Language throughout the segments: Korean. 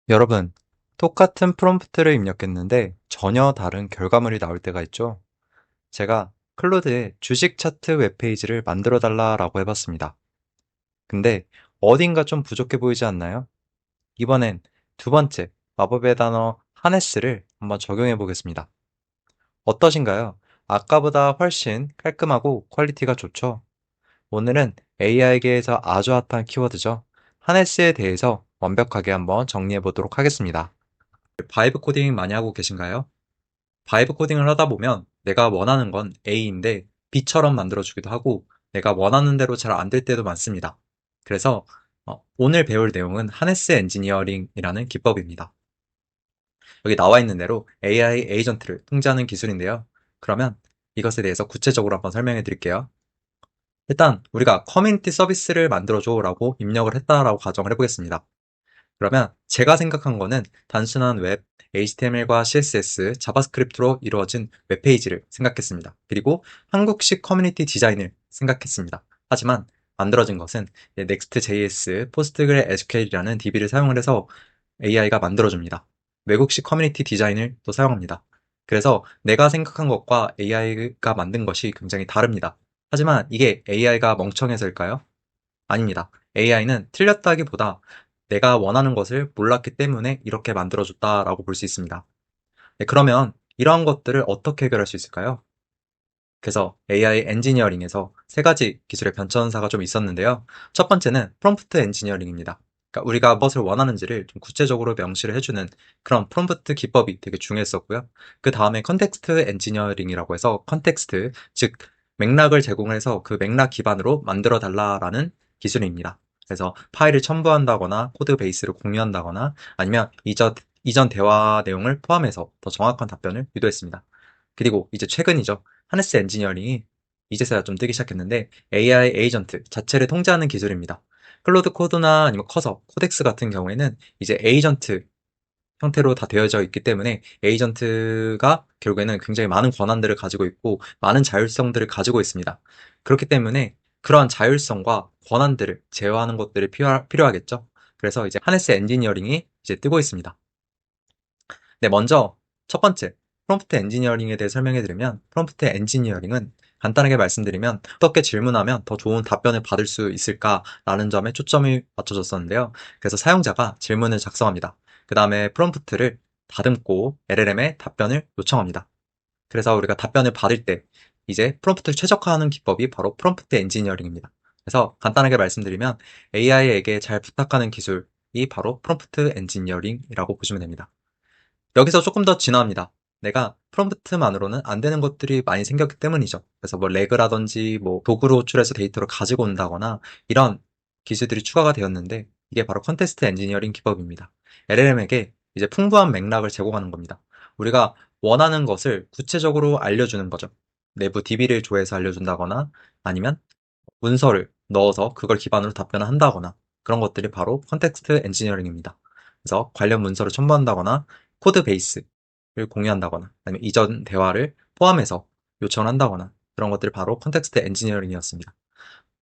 여러분, 똑같은 프롬프트를 입력했는데 전혀 다른 결과물이 나올 때가 있죠. 제가 클로드에 주식 차트 웹페이지를 만들어 달라라고 해봤습니다. 근데 어딘가 좀 부족해 보이지 않나요? 이번엔 두 번째 마법의 단어 하네스를 한번 적용해 보겠습니다. 어떠신가요? 아까보다 훨씬 깔끔하고 퀄리티가 좋죠? 오늘은 AI계에서 아주 핫한 키워드죠. 하네스에 대해서 완벽하게 한번 정리해 보도록 하겠습니다. 바이브 코딩 많이 하고 계신가요? 바이브 코딩을 하다 보면 내가 원하는 건 A인데 B처럼 만들어주기도 하고 내가 원하는 대로 잘 안 될 때도 많습니다. 그래서 오늘 배울 내용은 하네스 엔지니어링이라는 기법입니다. 여기 나와 있는 대로 AI 에이전트를 통제하는 기술인데요. 그러면 이것에 대해서 구체적으로 한번 설명해 드릴게요. 일단 우리가 커뮤니티 서비스를 만들어줘 라고 입력을 했다라고 가정을 해보겠습니다. 그러면 제가 생각한 거는 단순한 웹, HTML과 CSS, 자바스크립트로 이루어진 웹페이지를 생각했습니다. 그리고 한국식 커뮤니티 디자인을 생각했습니다. 하지만 만들어진 것은 Next.js, PostgreSQL이라는 DB를 사용을 해서 AI가 만들어줍니다. 외국식 커뮤니티 디자인을 또 사용합니다. 그래서 내가 생각한 것과 AI가 만든 것이 굉장히 다릅니다. 하지만 이게 AI가 멍청해서일까요? 아닙니다. AI는 틀렸다기보다 내가 원하는 것을 몰랐기 때문에 이렇게 만들어줬다라고 볼 수 있습니다. 네, 그러면 이러한 것들을 어떻게 해결할 수 있을까요? 그래서 AI 엔지니어링에서 세 가지 기술의 변천사가 좀 있었는데요. 첫 번째는 프롬프트 엔지니어링입니다. 그러니까 우리가 무엇을 원하는지를 좀 구체적으로 명시를 해주는 그런 프롬프트 기법이 되게 중요했었고요. 그 다음에 컨텍스트 엔지니어링이라고 해서 컨텍스트, 즉 맥락을 제공해서 그 맥락 기반으로 만들어 달라라는 기술입니다. 그래서 파일을 첨부한다거나 코드 베이스를 공유한다거나 아니면 이전 대화 내용을 포함해서 더 정확한 답변을 유도했습니다. 그리고 이제 최근이죠. 하네스 엔지니어링이 이제서야 좀 뜨기 시작했는데 AI 에이전트 자체를 통제하는 기술입니다. 클로드 코드나 아니면 커서, 코덱스 같은 경우에는 이제 에이전트 형태로 다 되어져 있기 때문에 에이전트가 결국에는 굉장히 많은 권한들을 가지고 있고 많은 자율성들을 가지고 있습니다. 그렇기 때문에 그러한 자율성과 권한들을 제어하는 것들이 필요하겠죠. 그래서 이제 하네스 엔지니어링이 이제 뜨고 있습니다. 네, 먼저 첫 번째 프롬프트 엔지니어링에 대해 설명해 드리면 프롬프트 엔지니어링은 간단하게 말씀드리면 어떻게 질문하면 더 좋은 답변을 받을 수 있을까라는 점에 초점이 맞춰졌었는데요. 그래서 사용자가 질문을 작성합니다. 그 다음에 프롬프트를 다듬고 LLM에 답변을 요청합니다. 그래서 우리가 답변을 받을 때 이제 프롬프트를 최적화하는 기법이 바로 프롬프트 엔지니어링입니다. 그래서 간단하게 말씀드리면 AI에게 잘 부탁하는 기술이 바로 프롬프트 엔지니어링이라고 보시면 됩니다. 여기서 조금 더 진화합니다. 내가 프롬프트만으로는 안 되는 것들이 많이 생겼기 때문이죠. 그래서 뭐 레그라든지 뭐 도구로 호출해서 데이터를 가지고 온다거나 이런 기술들이 추가가 되었는데 이게 바로 컨텍스트 엔지니어링 기법입니다. LLM에게 이제 풍부한 맥락을 제공하는 겁니다. 우리가 원하는 것을 구체적으로 알려주는 거죠. 내부 DB를 조회해서 알려준다거나 아니면 문서를 넣어서 그걸 기반으로 답변을 한다거나 그런 것들이 바로 컨텍스트 엔지니어링입니다. 그래서 관련 문서를 첨부한다거나 코드 베이스를 공유한다거나 아니면 이전 대화를 포함해서 요청을 한다거나 그런 것들이 바로 컨텍스트 엔지니어링이었습니다.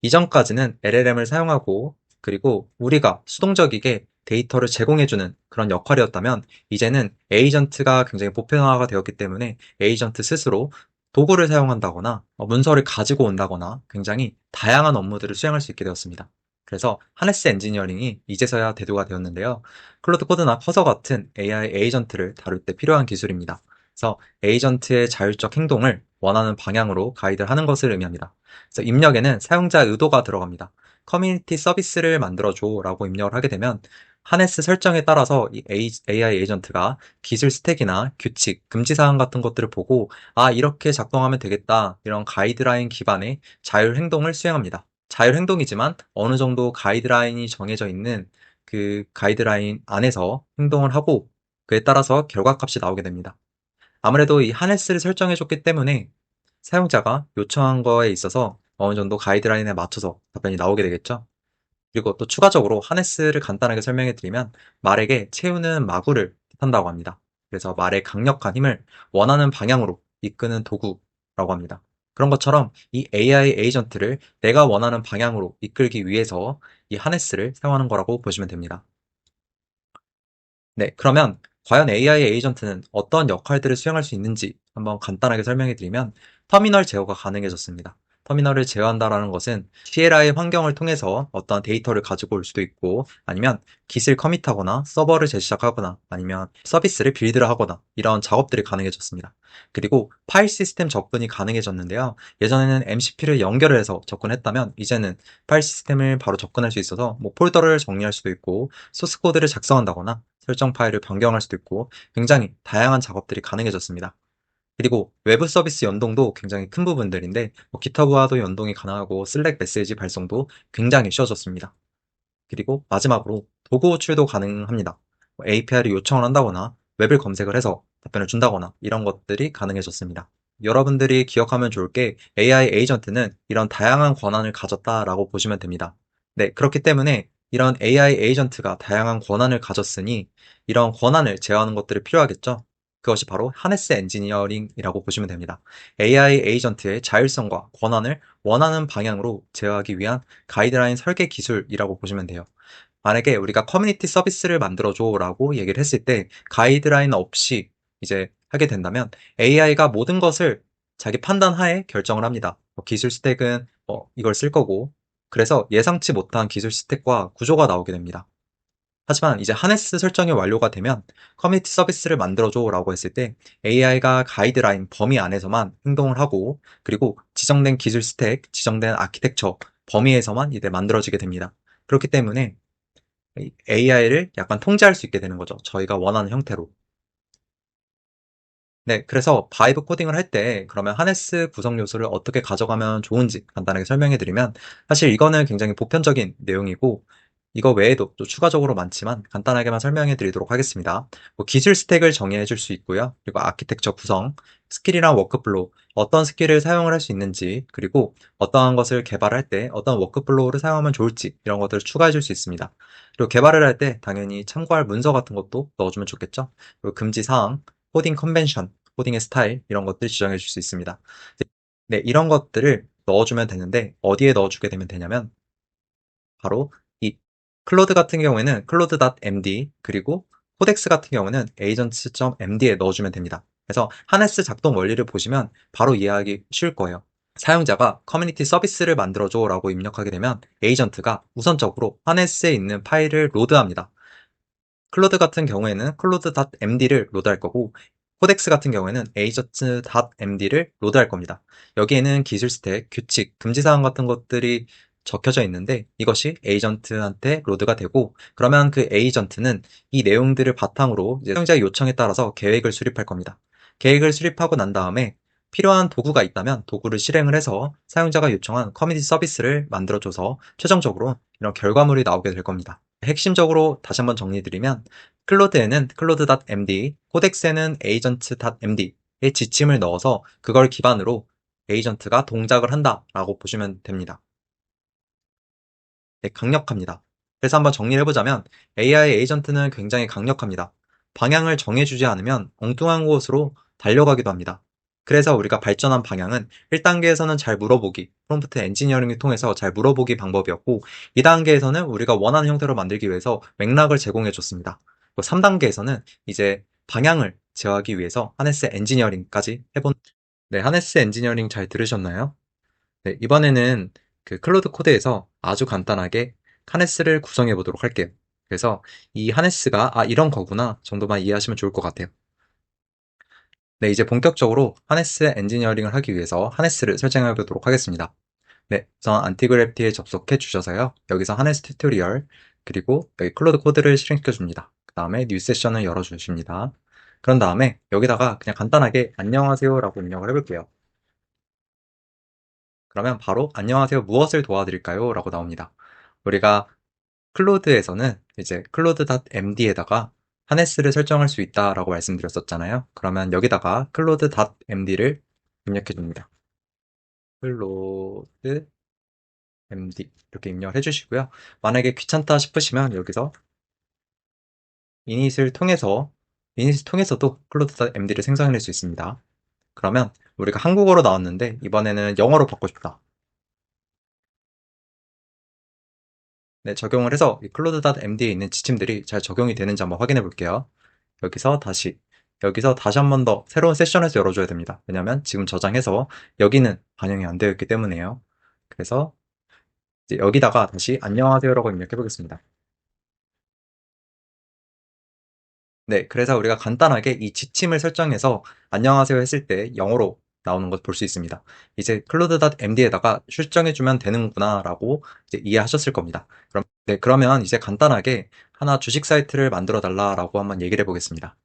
이전까지는 LLM을 사용하고 그리고 우리가 수동적이게 데이터를 제공해주는 그런 역할이었다면 이제는 에이전트가 굉장히 보편화가 되었기 때문에 에이전트 스스로 도구를 사용한다거나 문서를 가지고 온다거나 굉장히 다양한 업무들을 수행할 수 있게 되었습니다. 그래서 하네스 엔지니어링이 이제서야 대두가 되었는데요. 클로드 코드나 커서 같은 AI 에이전트를 다룰 때 필요한 기술입니다. 그래서 에이전트의 자율적 행동을 원하는 방향으로 가이드하는 것을 의미합니다. 그래서 입력에는 사용자 의도가 들어갑니다. 커뮤니티 서비스를 만들어줘 라고 입력을 하게 되면 하네스 설정에 따라서 이 AI 에이전트가 기술 스택이나 규칙, 금지사항 같은 것들을 보고 아 이렇게 작동하면 되겠다 이런 가이드라인 기반의 자율 행동을 수행합니다. 자율 행동이지만 어느 정도 가이드라인이 정해져 있는 그 가이드라인 안에서 행동을 하고 그에 따라서 결과값이 나오게 됩니다. 아무래도 이 하네스를 설정해줬기 때문에 사용자가 요청한 거에 있어서 어느 정도 가이드라인에 맞춰서 답변이 나오게 되겠죠. 그리고 또 추가적으로 하네스를 간단하게 설명해 드리면 말에게 채우는 마구를 뜻한다고 합니다. 그래서 말의 강력한 힘을 원하는 방향으로 이끄는 도구라고 합니다. 그런 것처럼 이 AI 에이전트를 내가 원하는 방향으로 이끌기 위해서 이 하네스를 사용하는 거라고 보시면 됩니다. 네, 그러면 과연 AI 에이전트는 어떤 역할들을 수행할 수 있는지 한번 간단하게 설명해 드리면 터미널 제어가 가능해졌습니다. 터미널을 제어한다라는 것은 CLI 환경을 통해서 어떤 데이터를 가지고 올 수도 있고 아니면 깃을 커밋하거나 서버를 재시작하거나 아니면 서비스를 빌드를 하거나 이런 작업들이 가능해졌습니다. 그리고 파일 시스템 접근이 가능해졌는데요. 예전에는 MCP를 연결을 해서 접근했다면 이제는 파일 시스템을 바로 접근할 수 있어서 뭐 폴더를 정리할 수도 있고 소스 코드를 작성한다거나 설정 파일을 변경할 수도 있고 굉장히 다양한 작업들이 가능해졌습니다. 그리고 외부 서비스 연동도 굉장히 큰 부분들인데 뭐 깃허브와도 연동이 가능하고 슬랙 메시지 발송도 굉장히 쉬워졌습니다. 그리고 마지막으로 도구 호출도 가능합니다. API를 요청을 한다거나 웹을 검색을 해서 답변을 준다거나 이런 것들이 가능해졌습니다. 여러분들이 기억하면 좋을 게 AI 에이전트는 이런 다양한 권한을 가졌다라고 보시면 됩니다. 네, 그렇기 때문에 이런 AI 에이전트가 다양한 권한을 가졌으니 이런 권한을 제어하는 것들이 필요하겠죠. 그것이 바로 하네스 엔지니어링이라고 보시면 됩니다. AI 에이전트의 자율성과 권한을 원하는 방향으로 제어하기 위한 가이드라인 설계 기술이라고 보시면 돼요. 만약에 우리가 커뮤니티 서비스를 만들어줘 라고 얘기를 했을 때 가이드라인 없이 이제 하게 된다면 AI가 모든 것을 자기 판단 하에 결정을 합니다. 기술 스택은 이걸 쓸 거고 그래서 예상치 못한 기술 스택과 구조가 나오게 됩니다. 하지만 이제 하네스 설정이 완료가 되면 커뮤니티 서비스를 만들어줘 라고 했을 때 AI가 가이드라인 범위 안에서만 행동을 하고 그리고 지정된 기술 스택, 지정된 아키텍처 범위에서만 이제 만들어지게 됩니다. 그렇기 때문에 AI를 약간 통제할 수 있게 되는 거죠. 저희가 원하는 형태로. 네, 그래서 바이브 코딩을 할 때 그러면 하네스 구성 요소를 어떻게 가져가면 좋은지 간단하게 설명해 드리면 사실 이거는 굉장히 보편적인 내용이고 이거 외에도 또 추가적으로 많지만 간단하게만 설명해 드리도록 하겠습니다. 뭐 기술 스택을 정의해 줄 수 있고요. 그리고 아키텍처 구성, 스킬이랑 워크플로우, 어떤 스킬을 사용을 할 수 있는지, 그리고 어떠한 것을 개발할 때 어떤 워크플로우를 사용하면 좋을지 이런 것들을 추가해 줄 수 있습니다. 그리고 개발을 할 때 당연히 참고할 문서 같은 것도 넣어주면 좋겠죠. 그리고 금지 사항, 코딩 컨벤션, 코딩의 스타일 이런 것들 지정해 줄 수 있습니다. 네, 이런 것들을 넣어주면 되는데 어디에 넣어주게 되면 되냐면 바로 이 클로드 같은 경우에는 클로드.md 그리고 코덱스 같은 경우는 agents.md에 넣어주면 됩니다. 그래서 하네스 작동 원리를 보시면 바로 이해하기 쉬울 거예요. 사용자가 커뮤니티 서비스를 만들어줘 라고 입력하게 되면 에이전트가 우선적으로 하네스에 있는 파일을 로드합니다. 클로드 같은 경우에는 클로드.md를 로드할 거고 코덱스 같은 경우에는 agents.md를 로드할 겁니다. 여기에는 기술 스택, 규칙, 금지사항 같은 것들이 적혀져 있는데 이것이 에이전트한테 로드가 되고 그러면 그 에이전트는 이 내용들을 바탕으로 이제 사용자의 요청에 따라서 계획을 수립할 겁니다. 계획을 수립하고 난 다음에 필요한 도구가 있다면 도구를 실행을 해서 사용자가 요청한 커뮤니티 서비스를 만들어줘서 최종적으로 이런 결과물이 나오게 될 겁니다. 핵심적으로 다시 한번 정리드리면 클로드에는 클로드.md, 코덱스에는 agent.md의 지침을 넣어서 그걸 기반으로 에이전트가 동작을 한다라고 보시면 됩니다. 네, 강력합니다. 그래서 한번 정리를 해보자면 AI 에이전트는 굉장히 강력합니다. 방향을 정해주지 않으면 엉뚱한 곳으로 달려가기도 합니다. 그래서 우리가 발전한 방향은 1단계에서는 잘 물어보기, 프롬프트 엔지니어링을 통해서 잘 물어보기 방법이었고 2단계에서는 우리가 원하는 형태로 만들기 위해서 맥락을 제공해 줬습니다. 3단계에서는 이제 방향을 제어하기 위해서 하네스 엔지니어링까지 해본 네, 하네스 엔지니어링 잘 들으셨나요? 네, 이번에는 그 클로드 코드에서 아주 간단하게 하네스를 구성해 보도록 할게요. 그래서 이 하네스가 이런 거구나 정도만 이해하시면 좋을 것 같아요. 네, 이제 본격적으로 하네스 엔지니어링을 하기 위해서 하네스를 설정해 보도록 하겠습니다. 네, 우선 안티그래프티에 접속해 주셔서요. 여기서 하네스 튜토리얼 그리고 여기 클로드 코드를 실행시켜 줍니다. 그 다음에 뉴 세션을 열어 주십니다. 그런 다음에 여기다가 그냥 간단하게 안녕하세요 라고 입력을 해볼게요. 그러면 바로 안녕하세요 무엇을 도와드릴까요? 라고 나옵니다. 우리가 클로드에서는 이제 클로드.md에다가 하네스를 설정할 수 있다라고 말씀드렸었잖아요. 그러면 여기다가 클로드.md를 입력해 줍니다. 클로드 md 이렇게 입력을 해주시고요. 만약에 귀찮다 싶으시면 여기서 이닛을 통해서도 클로드.md를 생성해낼 수 있습니다. 그러면 우리가 한국어로 나왔는데 이번에는 영어로 바꾸고 싶다. 네, 적용을 해서 이 클로드.md에 있는 지침들이 잘 적용이 되는지 한번 확인해 볼게요. 여기서 다시 한 번 더 새로운 세션에서 열어줘야 됩니다. 왜냐면 지금 저장해서 여기는 반영이 안 되어 있기 때문에요. 그래서 이제 여기다가 다시 안녕하세요라고 입력해 보겠습니다. 네, 그래서 우리가 간단하게 이 지침을 설정해서 안녕하세요 했을 때 영어로 나오는 것 볼 수 있습니다. 이제 클로드.md에다가 출정해주면 되는구나라고 이제 이해하셨을 겁니다. 네, 그러면 이제 간단하게 하나 주식 사이트를 만들어 달라라고 한번 얘기를 해보겠습니다.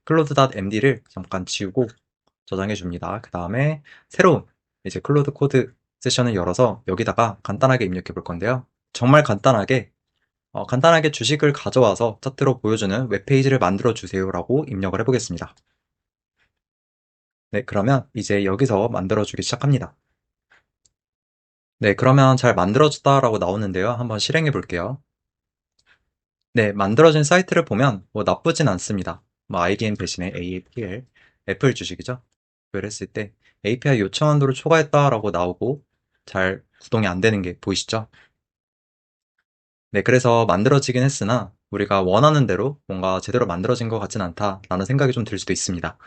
클로드.md를 잠깐 지우고 저장해 줍니다. 그 다음에 새로운 이제 클로드 코드 세션을 열어서 여기다가 간단하게 입력해 볼 건데요. 정말 간단하게 주식을 가져와서 차트로 보여주는 웹페이지를 만들어 주세요라고 입력을 해보겠습니다. 네, 그러면 이제 여기서 만들어주기 시작합니다. 네, 그러면 잘 만들어졌다라고 나오는데요. 한번 실행해 볼게요. 네, 만들어진 사이트를 보면 뭐 나쁘진 않습니다. 뭐 IDN 대신에 APL, 애플 주식이죠. 그걸 했을 때 API 요청 한도를 초과했다라고 나오고 잘 구동이 안 되는 게 보이시죠? 네, 그래서 만들어지긴 했으나 우리가 원하는 대로 뭔가 제대로 만들어진 것 같진 않다라는 생각이 좀 들 수도 있습니다.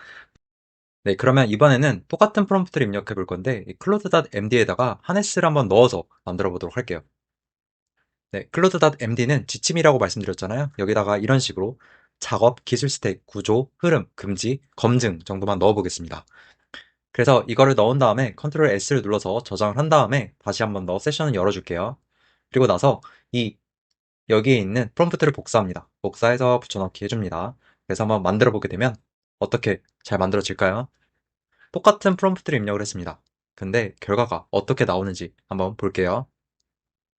네, 그러면 이번에는 똑같은 프롬프트를 입력해 볼 건데 클로드.md에다가 하네스를 한번 넣어서 만들어 보도록 할게요. 네, 클로드.md는 지침이라고 말씀드렸잖아요. 여기다가 이런 식으로 작업, 기술 스택, 구조, 흐름, 금지, 검증 정도만 넣어 보겠습니다. 그래서 이거를 넣은 다음에 컨트롤 S를 눌러서 저장을 한 다음에 다시 한번 더 세션을 열어줄게요. 그리고 나서 이 여기에 있는 프롬프트를 복사합니다. 복사해서 붙여넣기 해줍니다. 그래서 한번 만들어 보게 되면 어떻게 잘 만들어질까요? 똑같은 프롬프트를 입력을 했습니다. 근데 결과가 어떻게 나오는지 한번 볼게요.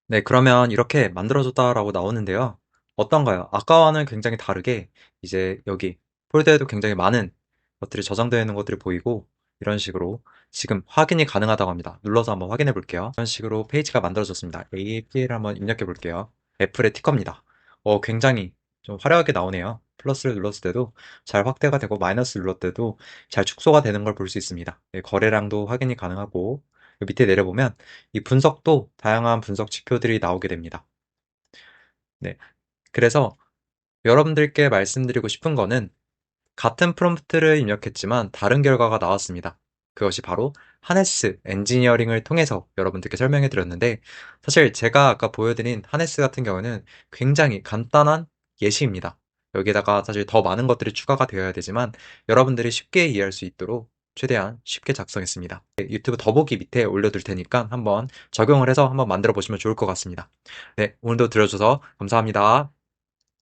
네, 그러면 이렇게 만들어졌다라고 나오는데요. 어떤가요? 아까와는 굉장히 다르게 이제 여기 폴더에도 굉장히 많은 것들이 저장되어 있는 것들이 보이고 이런 식으로 지금 확인이 가능하다고 합니다. 눌러서 한번 확인해 볼게요. 이런 식으로 페이지가 만들어졌습니다. AP를 한번 입력해 볼게요. 애플의 티커입니다. 굉장히 좀 화려하게 나오네요. 플러스를 눌렀을 때도 잘 확대가 되고 마이너스 눌렀을 때도 잘 축소가 되는 걸 볼 수 있습니다. 네, 거래량도 확인이 가능하고 밑에 내려보면 이 분석도 다양한 분석 지표들이 나오게 됩니다. 네. 그래서 여러분들께 말씀드리고 싶은 거는 같은 프롬프트를 입력했지만 다른 결과가 나왔습니다. 그것이 바로 하네스 엔지니어링을 통해서 여러분들께 설명해 드렸는데 사실 제가 아까 보여드린 하네스 같은 경우는 굉장히 간단한 예시입니다. 여기다가 사실 더 많은 것들이 추가가 되어야 되지만 여러분들이 쉽게 이해할 수 있도록 최대한 쉽게 작성했습니다. 네, 유튜브 더보기 밑에 올려둘 테니까 한번 적용을 해서 한번 만들어 보시면 좋을 것 같습니다. 네, 오늘도 들어줘서 감사합니다.